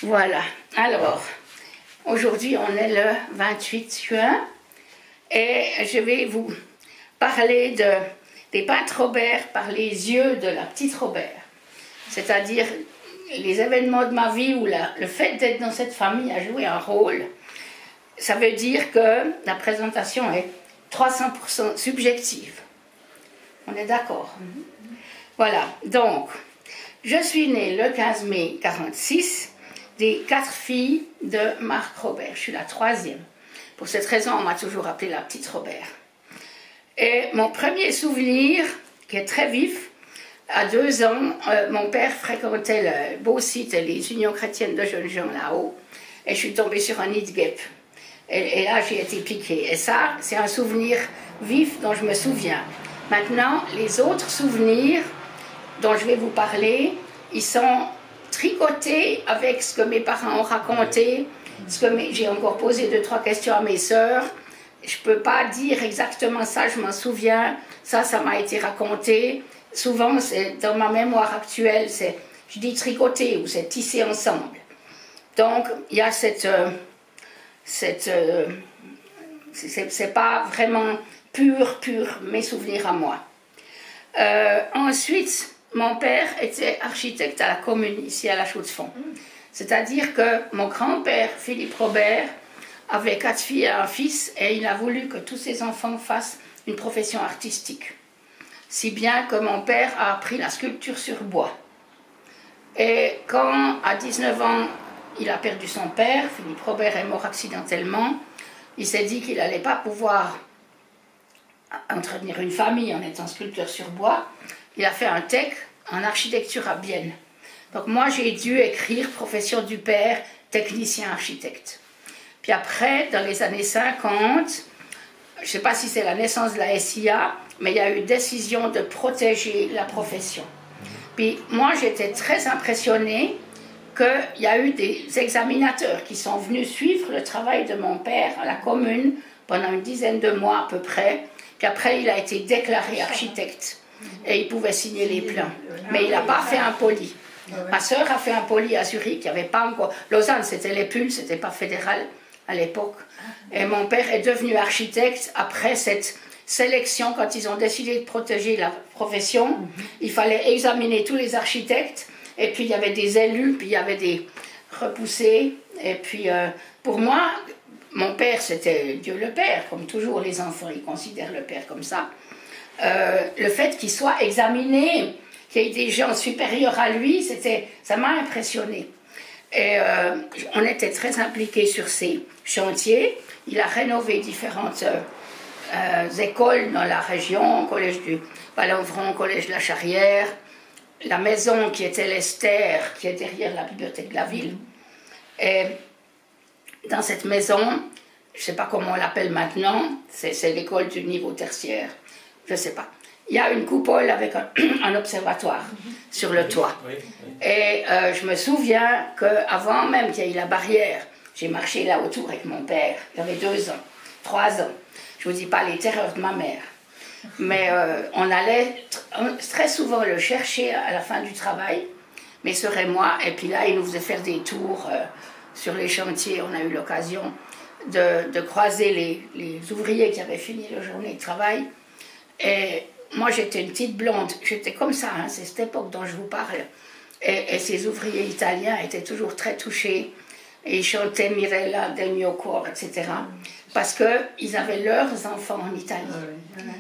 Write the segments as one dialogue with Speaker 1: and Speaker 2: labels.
Speaker 1: Voilà, alors, aujourd'hui on est le 28 juin et je vais vous parler des peintres Robert par les yeux de la petite Robert. C'est-à-dire les événements de ma vie où le fait d'être dans cette famille a joué un rôle. Ça veut dire que la présentation est 300% subjective. On est d'accord? Voilà, donc, je suis née le 15 mai 1946 des 4 filles de Marc Robert. Je suis la 3e. Pour cette raison, on m'a toujours appelée la petite Robert. Et mon premier souvenir, qui est très vif, à 2 ans, mon père fréquentait le beau site, les unions chrétiennes de jeunes gens là-haut, et je suis tombée sur un nid de guêpe. Et là, j'ai été piquée. Et ça, c'est un souvenir vif dont je me souviens. Maintenant, les autres souvenirs dont je vais vous parler, ils sont tricotés avec ce que mes parents ont raconté, j'ai encore posé 2-3 questions à mes sœurs. Je ne peux pas dire exactement ça, je m'en souviens. Ça m'a été raconté. Souvent, c'est dans ma mémoire actuelle, je dis tricoté ou c'est tissé ensemble. Donc, il y a c'est pas vraiment pur mes souvenirs à moi. Ensuite, mon père était architecte à la commune, ici à la Chaux-de-Fonds. C'est-à-dire que mon grand-père, Philippe Robert, avait 4 filles et un fils, et il a voulu que tous ses enfants fassent une profession artistique. Si bien que mon père a appris la sculpture sur bois. Et quand, à 19 ans, il a perdu son père, Philippe Robert est mort accidentellement, il s'est dit qu'il n'allait pas pouvoir entretenir une famille en étant sculpteur sur bois. Il a fait un TEC en architecture à Bienne. Donc moi, j'ai dû écrire profession du père, technicien architecte. Puis après, dans les années 50, je ne sais pas si c'est la naissance de la SIA, mais il y a eu décision de protéger la profession. Puis moi, j'étais très impressionnée qu'il y a eu des examinateurs qui sont venus suivre le travail de mon père à la commune pendant une dizaine de mois à peu près. Puis après, il a été déclaré architecte et il pouvait signer les plans. Mais il n'a pas fait un poli. Ma sœur a fait un poli à Zurich, il n'y avait pas encore... Lausanne, c'était les Pulls, c'était pas fédéral à l'époque. Et mon père est devenu architecte après cette sélection, quand ils ont décidé de protéger la profession. Il fallait examiner tous les architectes, et puis il y avait des élus, puis il y avait des repoussés. Et puis pour moi, mon père, c'était Dieu le Père, comme toujours les enfants, ils considèrent le Père comme ça. Le fait qu'il soit examiné, qu'il y ait des gens supérieurs à lui, ça m'a impressionné. Et on était très impliqués sur ces chantiers. Il a rénové différentes écoles dans la région, collège du Valenfron, collège de la Charrière, la maison qui était l'Esther, qui est derrière la bibliothèque de la ville. Et dans cette maison, je ne sais pas comment on l'appelle maintenant, c'est l'école du niveau tertiaire, je ne sais pas. Il y a une coupole avec un observatoire sur le toit. Et je me souviens qu'avant même qu'il y ait la barrière, j'ai marché là autour avec mon père, j'avais 2 ans, 3 ans. Je ne vous dis pas les terreurs de ma mère. Mais on allait très souvent le chercher à la fin du travail, mes sœurs et moi, et puis là, il nous faisait faire des tours sur les chantiers. On a eu l'occasion de croiser les ouvriers qui avaient fini leur journée de travail. Et moi, j'étais une petite blonde, j'étais comme ça, hein, c'est cette époque dont je vous parle. Et ces ouvriers italiens étaient toujours très touchés. Et ils chantaient Mirella del mio cuore, etc. Parce qu'ils avaient leurs enfants en Italie.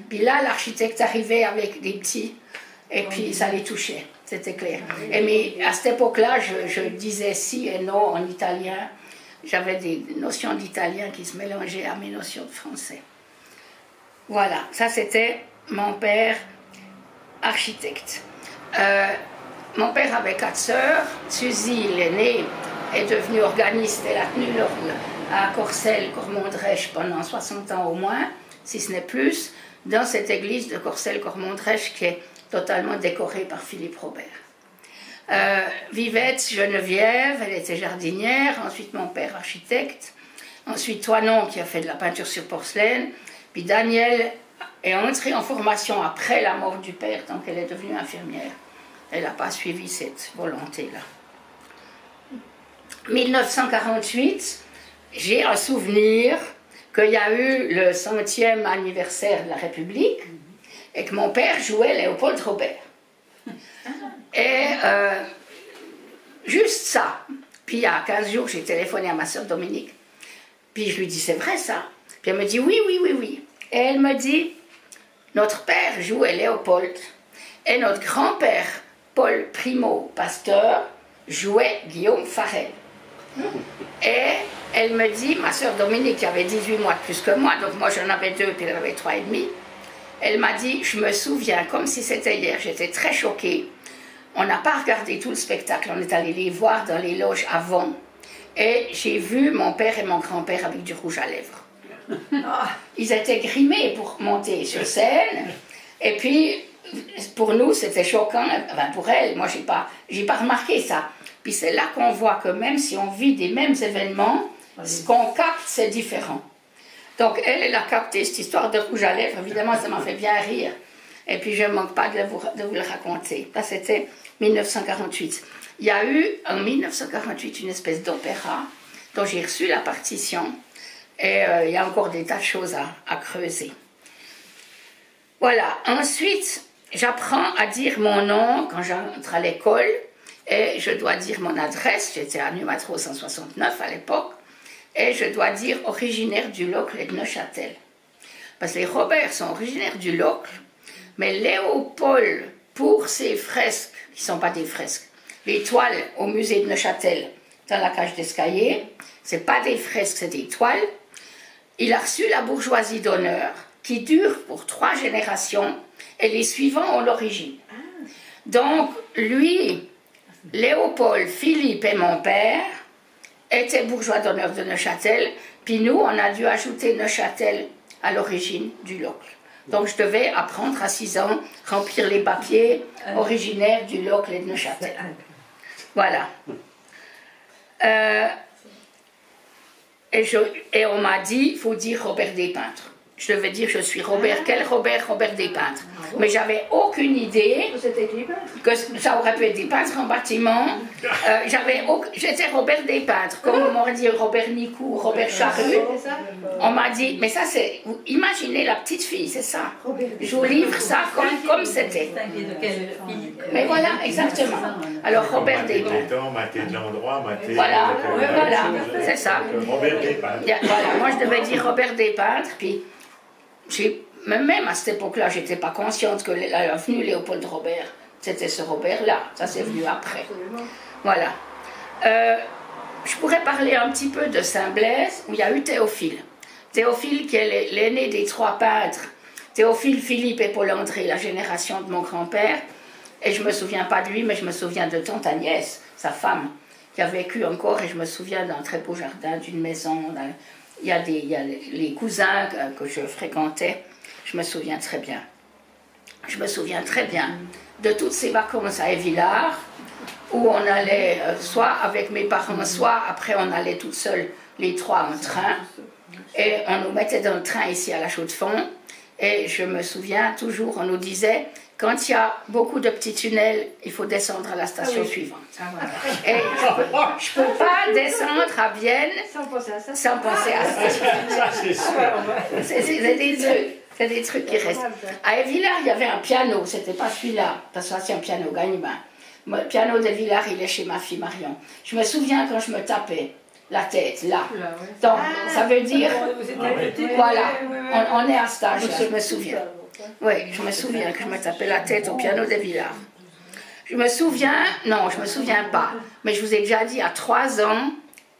Speaker 1: Puis là, l'architecte arrivait avec des petits, et puis ça les touchait, c'était clair. Mais à cette époque-là, je disais si et non en italien. J'avais des notions d'italien qui se mélangeaient à mes notions de français. Voilà, ça c'était mon père architecte. Mon père avait 4 sœurs. Suzy, l'aînée, est devenue organiste. Elle a tenu l'orgue à Corcelles, Cormondrèche pendant 60 ans au moins, si ce n'est plus, dans cette église de Corcelles, Cormondrèche qui est totalement décorée par Philippe Robert. Vivette, Geneviève, elle était jardinière. Ensuite mon père architecte. Ensuite Toinon qui a fait de la peinture sur porcelaine. Puis Danielle est entrée en formation après la mort du père, donc elle est devenue infirmière. Elle n'a pas suivi cette volonté-là. 1948, j'ai un souvenir qu'il y a eu le 100e anniversaire de la République et que mon père jouait Léopold Robert. Et juste ça. Puis il y a 15 jours, j'ai téléphoné à ma soeur Dominique. Puis je lui dis, c'est vrai ça? Puis elle me dit, oui, oui, oui, oui. Et elle me dit, notre père jouait Léopold et notre grand-père, Paul Primo, pasteur, jouait Guillaume Farel. Et elle me dit, ma soeur Dominique, qui avait 18 mois de plus que moi, donc moi j'en avais 2, puis elle en avait 3 et demi, elle m'a dit, je me souviens, comme si c'était hier, j'étais très choquée. On n'a pas regardé tout le spectacle, on est allé les voir dans les loges avant. Et j'ai vu mon père et mon grand-père avec du rouge à lèvres. Ils étaient grimés pour monter sur scène. Et puis, pour nous, c'était choquant. Enfin, pour elle, moi, j'ai pas remarqué ça. Puis c'est là qu'on voit que même si on vit des mêmes événements, ce qu'on capte, c'est différent. Donc, elle a capté cette histoire de rouge à lèvres. Évidemment, ça m'a fait bien rire. Et puis, je ne manque pas de vous le raconter. Ça, c'était 1948. Il y a eu, en 1948, une espèce d'opéra dont j'ai reçu la partition. Et il y a encore des tas de choses à creuser. Voilà. Ensuite, j'apprends à dire mon nom quand j'entre à l'école. Et je dois dire mon adresse. J'étais à Numatro 169 à l'époque. Et je dois dire originaire du Locle et de Neuchâtel. Parce que les Robert sont originaires du Locle. Mais Léopold, pour ses fresques, qui ne sont pas des fresques, les toiles au musée de Neuchâtel, dans la cage d'escalier, ce n'est pas des fresques, c'est des toiles. Il a reçu la bourgeoisie d'honneur, qui dure pour 3 générations, et les suivants ont l'origine. Donc, lui, Léopold, Philippe et mon père étaient bourgeois d'honneur de Neuchâtel, puis nous, on a dû ajouter Neuchâtel à l'origine du Locle. Donc je devais apprendre à 6 ans, remplir les papiers originaires du Locle et de Neuchâtel. Voilà. Et on m'a dit, il faut dire Robert Despeintres. Je devais dire, je suis Robert. Quel Robert? Robert Despeintres. Mais j'avais aucune idée que ça aurait pu être des peintres en bâtiment. J'étais Robert Despeintres. Comme on m'aurait dit Robert Nicou, Robert Charru. On m'a dit, mais ça c'est, imaginez la petite fille, c'est ça. Je vous livre ça comme c'était. Mais voilà, exactement. Alors Robert Despeintres. Voilà, voilà, c'est ça.
Speaker 2: Robert Despeintres.
Speaker 1: Voilà, moi je devais dire Robert Despeintres, puis même à cette époque-là, je n'étais pas consciente que la venue Léopold Robert, c'était ce Robert-là. Ça, c'est venu après. Voilà. Je pourrais parler un petit peu de Saint-Blaise, où il y a eu Théophile. Théophile, qui est l'aîné des 3 peintres. Théophile, Philippe et Paul-André, la génération de mon grand-père. Et je ne me souviens pas de lui, mais je me souviens de tante Agnès, sa femme, qui a vécu encore. Et je me souviens d'un très beau jardin, d'une maison. Il y a les cousins que je fréquentais, je me souviens très bien. Je me souviens très bien de toutes ces vacances à Évillard, où on allait soit avec mes parents, soit après on allait toutes seules, les 3 en train. Et on nous mettait dans le train ici à la Chaux-de-Fonds. Et je me souviens toujours, on nous disait, quand il y a beaucoup de petits tunnels, il faut descendre à la station suivante. Et je ne peux pas descendre à Vienne sans penser à ça.
Speaker 2: Ça, c'est sûr.
Speaker 1: C'est des trucs qui restent. À Évillard, il y avait un piano, c'était pas celui-là, parce que c'est un piano Ganimard. Le piano d'Évillard, il est chez ma fille Marion. Je me souviens quand je me tapais la tête, là. Donc, ça veut dire, voilà, on est à cet âge, je me souviens. Oui, je me souviens que je me tapais la tête au piano d'Évillard. Je me souviens, non, je ne me souviens pas, mais je vous ai déjà dit, à 3 ans,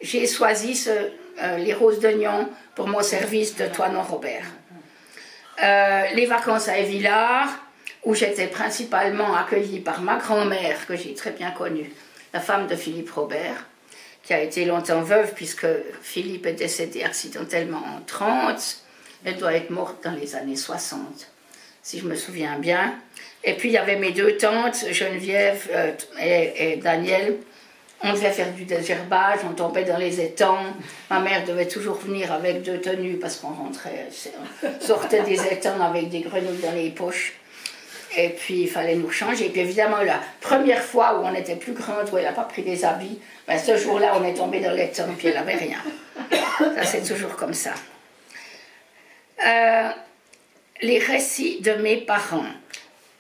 Speaker 1: j'ai choisi les roses d'oignon pour mon service de Toinon Robert. Les vacances à Évillard, où j'étais principalement accueillie par ma grand-mère, que j'ai très bien connue, la femme de Philippe Robert, qui a été longtemps veuve, puisque Philippe est décédé accidentellement en 30, elle doit être morte dans les années 60, si je me souviens bien. Et puis il y avait mes 2 tantes, Geneviève et Daniel. On devait faire du désherbage, on tombait dans les étangs. Ma mère devait toujours venir avec 2 tenues parce qu'on sortait des étangs avec des grenouilles dans les poches. Et puis, il fallait nous changer. Et puis, évidemment, la première fois où on était plus grande, où elle n'a pas pris des habits, ben, ce jour-là, on est tombé dans les temps, puis elle n'avait rien. Ça, c'est toujours comme ça. Les récits de mes parents.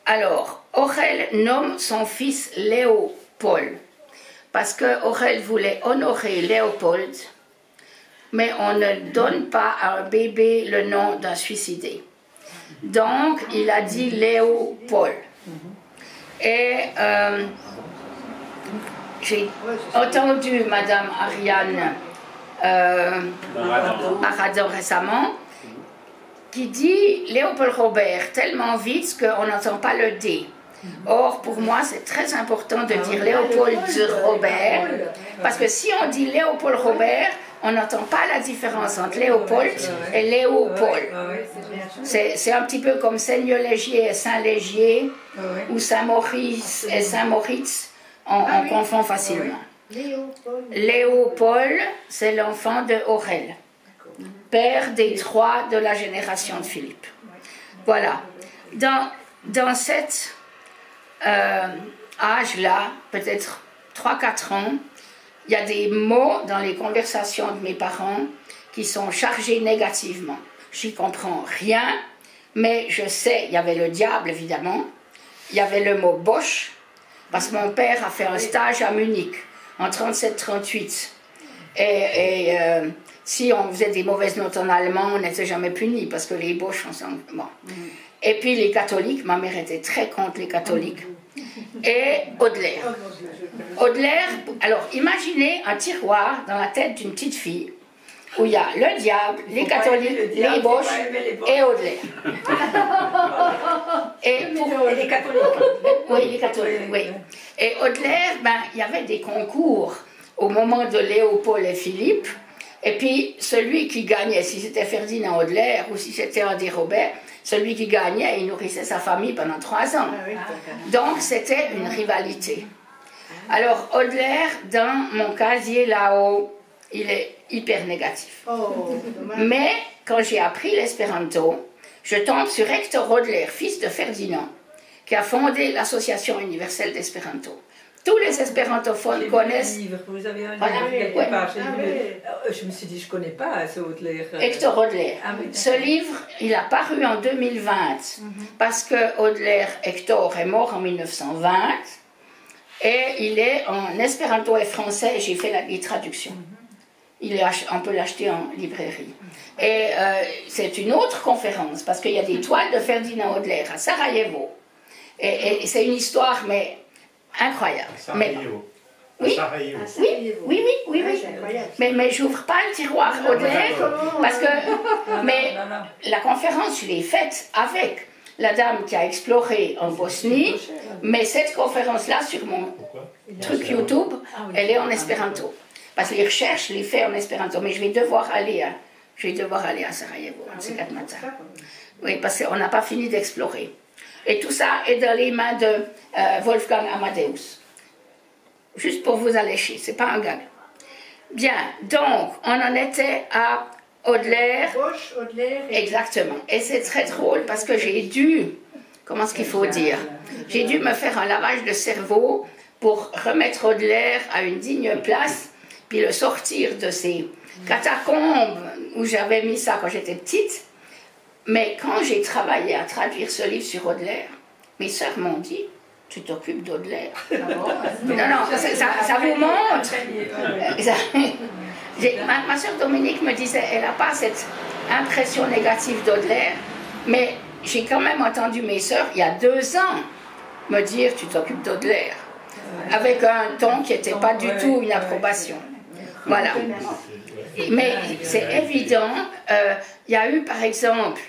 Speaker 1: Alors, Aurel nomme son fils Léopold, parce que Aurel voulait honorer Léopold, mais on ne donne pas à un bébé le nom d'un suicidé. Donc, il a dit Léopold. Et j'ai entendu Madame Ariane Aradon récemment, qui dit Léopold Robert tellement vite qu'on n'entend pas le D. Or, pour moi, c'est très important de dire Léopold Robert, parce que si on dit Léopold Robert, on n'entend pas la différence entre Léopold et Léopold. C'est un petit peu comme Seigneur-Légier et Saint-Légier, ou Saint-Maurice et Saint-Moritz, on confond facilement. Léopold, c'est l'enfant de Aurel, père des trois de la génération de Philippe. Voilà. Dans cet âge-là, peut-être 3-4 ans, il y a des mots dans les conversations de mes parents qui sont chargés négativement. J'y comprends rien, mais je sais, il y avait le diable évidemment, il y avait le mot Bosch, parce que mon père a fait un stage à Munich en 37-38. Et si on faisait des mauvaises notes en allemand, on n'était jamais puni, parce que les Bosch, on s'en... Bon. Et puis les catholiques, ma mère était très contre les catholiques. Et Audelaire. Audelaire, alors imaginez un tiroir dans la tête d'une petite fille où il y a le diable, les catholiques, les Bosch et Audelaire. Et les catholiques. Oui, les catholiques, oui. Et Audelaire, ben, il y avait des concours au moment de Léopold et Philippe. Et puis celui qui gagnait, si c'était Ferdinand Audelaire ou si c'était André Robert, celui qui gagnait, il nourrissait sa famille pendant 3 ans. Donc c'était une rivalité. Alors Audelaire, dans mon casier là-haut, il est hyper négatif. Mais quand j'ai appris l'espéranto, je tombe sur Hector Audelaire, fils de Ferdinand, qui a fondé l'Association universelle d'espéranto. Tous les espérantophones connaissent.
Speaker 3: Vous avez un livre quelque part. Je me suis dit, je ne connais pas ce Audelaire.
Speaker 1: Hector Audelaire. Ce livre, il a paru en 2020 parce que Audelaire Hector est mort en 1920 et il est en espéranto et français. J'ai fait les traductions. On peut l'acheter en librairie. Et c'est une autre conférence parce qu'il y a des toiles de Ferdinand Audelaire à Sarajevo. Et c'est une histoire, mais incroyable. Mais, oui, oui. Mais j'ouvre pas le tiroir Audelaire parce que. Mais la conférence, je l'ai faite avec la dame qui a exploré en Bosnie. Mais cette conférence-là, sur mon truc YouTube, elle est en espéranto. Parce que les recherches, je les fais en espéranto. Mais je vais devoir aller à Sarajevo, en ces 4 matins. Oui, parce qu'on n'a pas fini d'explorer. Et tout ça est dans les mains de Wolfgang Amadeus. Juste pour vous allécher, c'est pas un gag. Bien, donc, on en était à Audelaire.
Speaker 2: Bosch, Audelaire.
Speaker 1: Exactement. Et c'est très drôle parce que j'ai dû, comment est-ce qu'il faut dire, j'ai dû me faire un lavage de cerveau pour remettre Audelaire à une digne place, puis le sortir de ces catacombes où j'avais mis ça quand j'étais petite. Mais quand j'ai travaillé à traduire ce livre sur Audelaire, mes sœurs m'ont dit, tu t'occupes d'Audelaire. Non, ça vous montre. Ma sœur Dominique me disait, elle n'a pas cette impression négative d'Audelaire, mais j'ai quand même entendu mes sœurs, il y a 2 ans, me dire, tu t'occupes d'Audelaire, avec un ton qui n'était pas du tout une approbation. Voilà. Mais c'est évident, il y a eu par exemple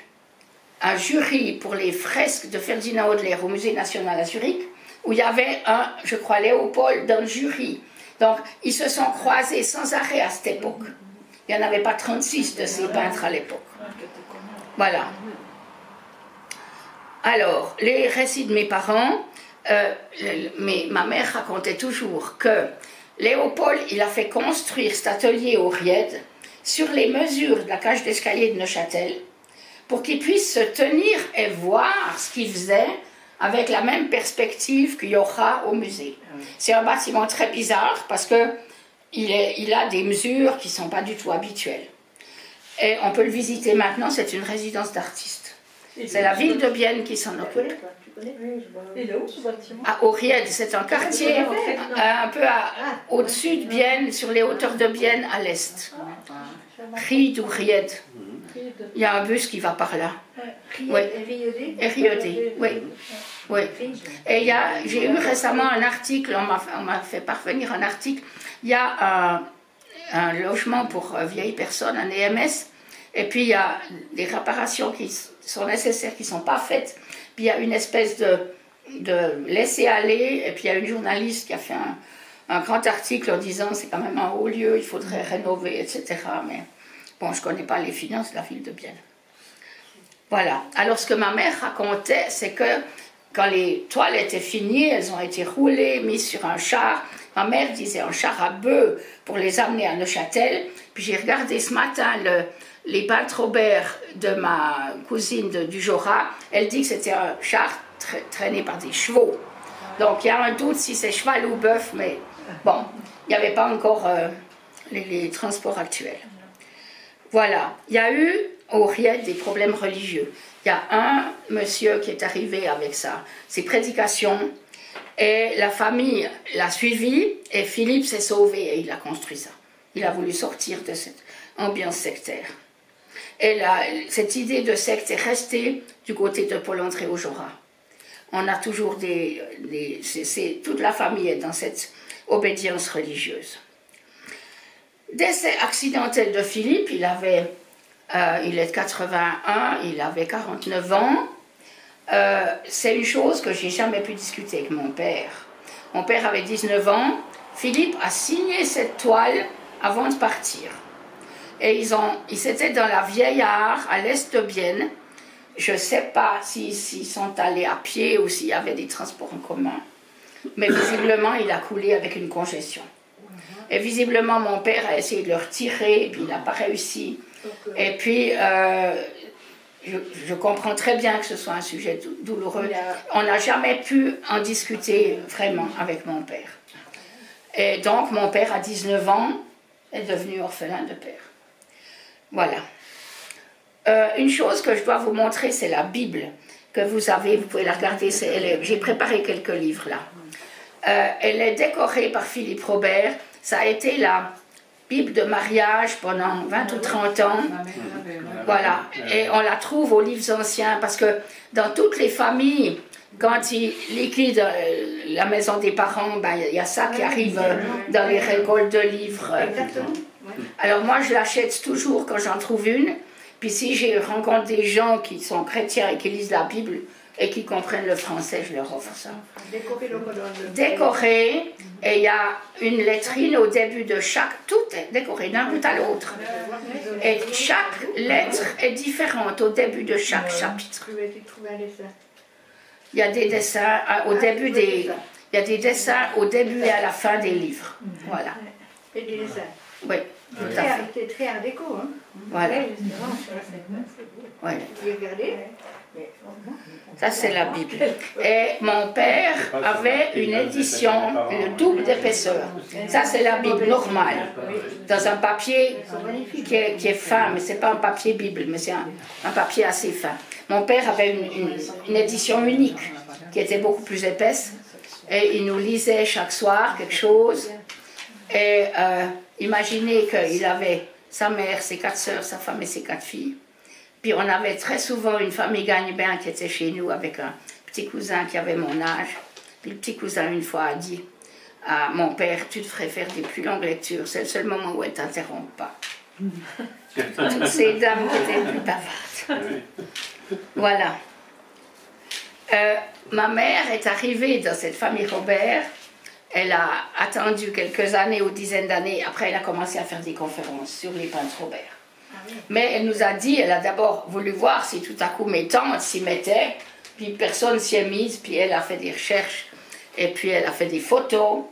Speaker 1: un jury pour les fresques de Ferdinand Audelaire au Musée national à Zurich, où il y avait je crois, Léopold dans le jury. Donc, ils se sont croisés sans arrêt à cette époque. Il n'y en avait pas 36 de ces peintres à l'époque. Voilà. Alors, les récits de mes parents, ma mère racontait toujours que Léopold, il a fait construire cet atelier au Ried sur les mesures de la cage d'escalier de Neuchâtel, pour qu'il puisse se tenir et voir ce qu'il faisait avec la même perspective qu'il y aura au musée. C'est un bâtiment très bizarre parce qu'il a des mesures qui ne sont pas du tout habituelles. Et on peut le visiter maintenant, c'est une résidence d'artistes. C'est la ville de Bienne qui s'en occupe.
Speaker 3: Il est où ce bâtiment?
Speaker 1: À Auried, c'est un quartier un peu au-dessus de Bienne, sur les hauteurs de Bienne à l'est. Ried ou Ried. Il y a un bus qui va par là. Oui. Et Riedé, oui. Oui. Et j'ai eu récemment un article, on m'a fait parvenir un article. Il y a un logement pour vieilles personnes, un EMS, et puis il y a des réparations qui sont nécessaires, qui ne sont pas faites. Puis il y a une espèce de laisser-aller, et puis il y a une journaliste qui a fait un grand article en disant c'est quand même un haut lieu, il faudrait rénover, etc. Mais bon, je ne connais pas les finances de la ville de Bienne. Voilà. Alors ce que ma mère racontait, c'est que quand les toiles étaient finies, elles ont été roulées, mises sur un char. Ma mère disait un char à bœufs pour les amener à Neuchâtel. Puis j'ai regardé ce matin les peintres Robert de ma cousine du Jura. Elle dit que c'était un char traîné par des chevaux. Donc il y a un doute si c'est cheval ou bœuf, mais bon, il n'y avait pas encore les transports actuels. Voilà. Il y a eu au Ried des problèmes religieux. Il y a un monsieur qui est arrivé avec ses prédications et la famille l'a suivi et Philippe s'est sauvé et il a construit ça. Il a voulu sortir de cette ambiance sectaire. Et cette idée de secte est restée du côté de Paul-André au Jura. On a toujours toute la famille est dans cette obédience religieuse. Décès accidentel de Philippe, il est de 81, il avait 49 ans. C'est une chose que j'ai jamais pu discuter avec mon père. Mon père avait 19 ans. Philippe a signé cette toile avant de partir. Et ils étaient dans la vieille Art, à l'est de Bienne. Je ne sais pas s'ils sont allés à pied ou s'il y avait des transports en commun. Mais visiblement, il a coulé avec une congestion. Et visiblement, mon père a essayé de le retirer, et puis il n'a pas réussi. Et puis, je comprends très bien que ce soit un sujet douloureux. On n'a jamais pu en discuter vraiment avec mon père. Et donc, mon père, à 19 ans, est devenu orphelin de père. Voilà. Une chose que je dois vous montrer, c'est la Bible que vous avez. Vous pouvez la regarder. J'ai préparé quelques livres là. Elle est décorée par Philippe Robert. Ça a été la Bible de mariage pendant 20 ou 30 ans. Voilà. Et on la trouve aux livres anciens parce que dans toutes les familles, quand ils liquident la maison des parents, il y a ça qui arrive dans les récoltes de livres. Alors moi, je l'achète toujours quand j'en trouve une. Puis si je rencontre des gens qui sont chrétiens et qui lisent la Bible et qui comprennent le français, je leur offre ça. Décoré, et il y a une lettrine au début de chaque, tout est décoré d'un bout à l'autre. Et chaque lettre est différente au début de chaque chapitre. Il y a des dessins au début il y a des dessins au début et à la fin des livres. Voilà.
Speaker 2: Et des dessins.
Speaker 1: Oui.
Speaker 2: C'est très art déco, hein.
Speaker 1: Voilà. Ouais. Ça, c'est la Bible. Et mon père avait une édition, le double d'épaisseur. Ça, c'est la Bible normale, dans un papier qui est fin, mais ce n'est pas un papier Bible, mais c'est un papier assez fin. Mon père avait une édition unique, qui était beaucoup plus épaisse, et il nous lisait chaque soir quelque chose. Et imaginez qu'il avait sa mère, ses 4 sœurs, sa femme et ses 4 filles. Puis on avait très souvent une famille gagne-bain qui était chez nous avec un petit cousin qui avait mon âge. Puis le petit cousin une fois a dit à mon père, tu devrais faire des plus longues lectures, c'est le seul moment où elle ne t'interrompt pas. Toutes ces dames qui étaient plus bavardes. Voilà. Ma mère est arrivée dans cette famille Robert. Elle a attendu quelques années ou dizaines d'années. Après, elle a commencé à faire des conférences sur les peintres Robert. Mais elle nous a dit, elle a d'abord voulu voir si tout à coup mes tantes s'y mettaient, puis personne s'y est mise, puis elle a fait des recherches, et puis elle a fait des photos,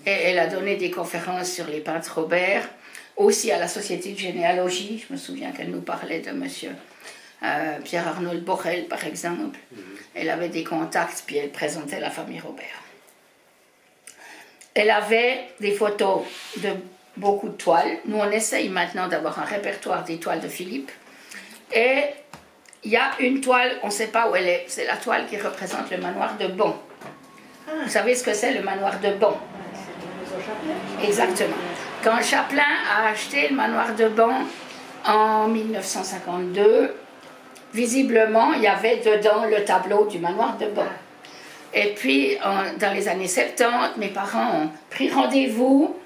Speaker 1: et elle a donné des conférences sur les peintres Robert, aussi à la Société de généalogie. Je me souviens qu'elle nous parlait de monsieur Pierre-Arnold Borel, par exemple. Elle avait des contacts, puis elle présentait la famille Robert. Elle avait des photos de beaucoup de toiles. Nous, on essaye maintenant d'avoir un répertoire des toiles de Philippe. Et il y a une toile, on ne sait pas où elle est, c'est la toile qui représente le manoir de Bon. Vous savez ce que c'est le manoir de Bon? Exactement. Quand Chaplin a acheté le manoir de Bon en 1952, visiblement, il y avait dedans le tableau du manoir de Bon. Et puis, dans les années 70, mes parents ont pris rendez-vous.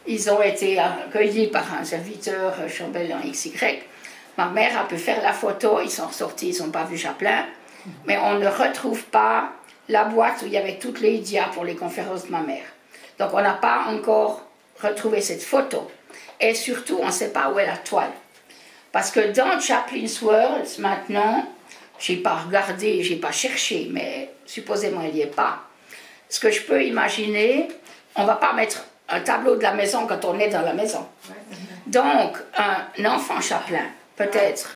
Speaker 1: Ils ont été accueillis par un serviteur chambellan XY. Ma mère a pu faire la photo, ils sont ressortis, ils n'ont pas vu Chaplin. Mais on ne retrouve pas la boîte où il y avait toutes les dias pour les conférences de ma mère. Donc on n'a pas encore retrouvé cette photo. Et surtout, on ne sait pas où est la toile. Parce que dans Chaplin's World, maintenant, je n'ai pas regardé, je n'ai pas cherché, mais supposément il n'y est pas. Ce que je peux imaginer, on ne va pas mettre un tableau de la maison quand on est dans la maison. Donc, un enfant Chaplin, peut-être,